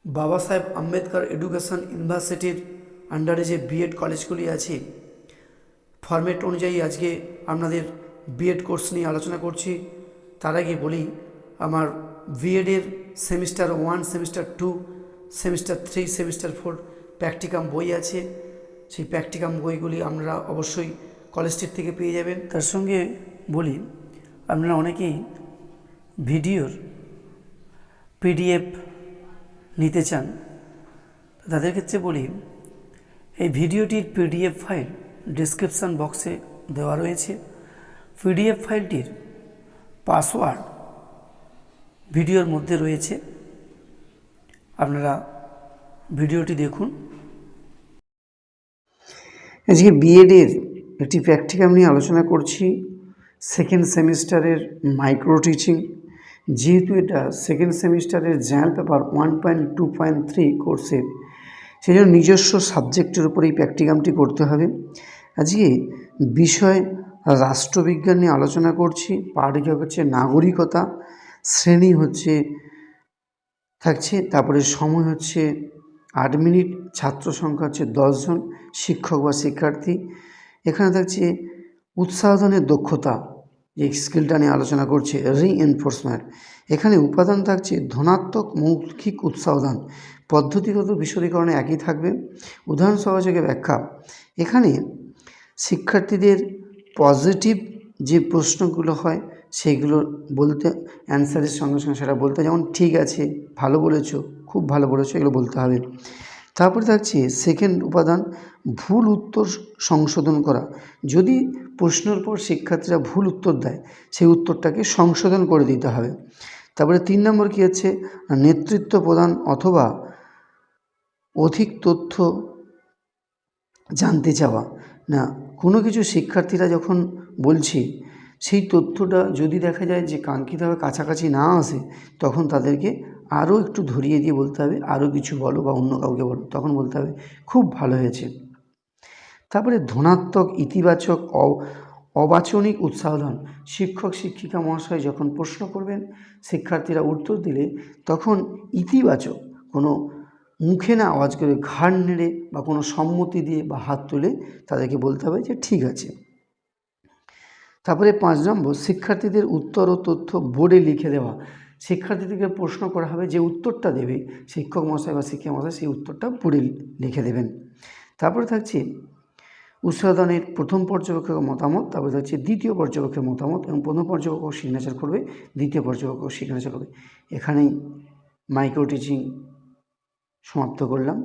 বাবা সাহেব আম্বেদকর এডুকেশন ইউনিভার্সিটির আন্ডারে যে বিএড কলেজগুলি আছে, ফরম্যাট অনুযায়ী আজকে আপনাদের বিএড কোর্স নিয়ে আলোচনা করছি। তার আগে বলি, আমার বিএডের semester 1, semester 2, semester 3, semester 4 practicum বই আছে। সেই প্র্যাকটিকাম বইগুলি আপনারা অবশ্যই কলেজটির থেকে পেয়ে যাবেন। তার সঙ্গে বলি, আপনারা অনেকেই ভিডিওর পিডিএফ নিতে চান, তাদের ক্ষেত্রে বলি, এই ভিডিওটির পিডিএফ ফাইল ডেসক্রিপশান বক্সে দেওয়া রয়েছে। পিডিএফ ফাইলটির পাসওয়ার্ড ভিডিওর মধ্যে রয়েছে, আপনারা ভিডিওটি দেখুন। আজকে বিএডের একটি প্র্যাকটিকাম নিয়ে আলোচনা করছি, সেকেন্ড সেমিস্টারের মাইক্রো টিচিং। যেহেতু এটা সেকেন্ড সেমিস্টারের জেনারেল পেপার 1.2.3 কোর্সের, সেই জন্য নিজস্ব সাবজেক্টের উপর এই প্র্যাকটিকামটি করতে হবে। আজকে বিষয় রাষ্ট্রবিজ্ঞান নিয়ে আলোচনা করছি। পাঠ্যক্রম হচ্ছে নাগরিকতা, শ্রেণী হচ্ছে থাকছে, তারপরে সময় হচ্ছে 8 মিনিট, ছাত্র সংখ্যা হচ্ছে 10 জন, শিক্ষক বা শিক্ষার্থী। এখানে থাকছে উৎসাহনের দক্ষতা, যে স্কিলটা নিয়ে আলোচনা করছে, রিএনফোর্সমেন্ট। এখানে উপাদান থাকছে ধনাত্মক মৌখিক উৎসাহদান, পদ্ধতিগত বিশদীকরণে একই থাকবে। উদাহরণ সহযোগে ব্যাখ্যা, এখানে শিক্ষার্থীদের পজিটিভ যে প্রশ্নগুলো হয় সেইগুলো বলতে, অ্যান্সারের সঙ্গে সঙ্গে সেটা বলতে, যেমন ঠিক আছে, ভালো বলেছো, খুব ভালো বলেছো, এগুলো বলতে হবে। তারপরে থাকছে সেকেন্ড উপাদান, ভুল উত্তর সংশোধন করা। যদি প্রশ্নের পর শিক্ষার্থীরা ভুল উত্তর দেয়, সেই উত্তরটাকে সংশোধন করে দিতে হবে। তারপরে 3 নম্বর কী হচ্ছে, নেতৃত্ব প্রদান অথবা অধিক তথ্য জানতে চাওয়া। না, কোনো কিছু শিক্ষার্থীরা যখন বলছে, সেই তথ্যটা যদি দেখা যায় যে কাঙ্ক্ষিতভাবে কাছাকাছি না আসে, তখন তাদেরকে আরও একটু ধরিয়ে দিয়ে বলতে হবে, আরও কিছু বলো বা অন্য কাউকে বলো, তখন বলতে হবে খুব ভালো হয়েছে। তারপরে ধনাত্মক, ইতিবাচক, অবাচনিক উৎসাহদান। শিক্ষক শিক্ষিকা মহাশয় যখন প্রশ্ন করবেন, শিক্ষার্থীরা উত্তর দিলে তখন ইতিবাচক, কোনো মুখে না আওয়াজ করে ঘাড় নেড়ে বা কোনো সম্মতি দিয়ে বা হাত তুলে তাদেরকে বলতে হবে যে ঠিক আছে। তারপরে 5 নম্বর, শিক্ষার্থীদের উত্তর ও তথ্য বোর্ডে লিখে দেওয়া। শিক্ষার্থীদেরকে প্রশ্ন করা হবে, যে উত্তরটা দেবে শিক্ষক মহাশয় বা শিক্ষিকা মহাশয়, সেই উত্তরটা বোর্ডে লিখে দেবেন। তারপরে থাকছে উৎসাহদানের প্রথম পর্যবেক্ষকের মতামত, তারপরে থাকছে দ্বিতীয় পর্যবেক্ষকের মতামত, এবং প্রথম পর্যবেক্ষক সিগনেচার করবে, দ্বিতীয় পর্যবেক্ষক সিগনেচার করবে। এখানেই মাইক্রো টিচিং সমাপ্ত করলাম।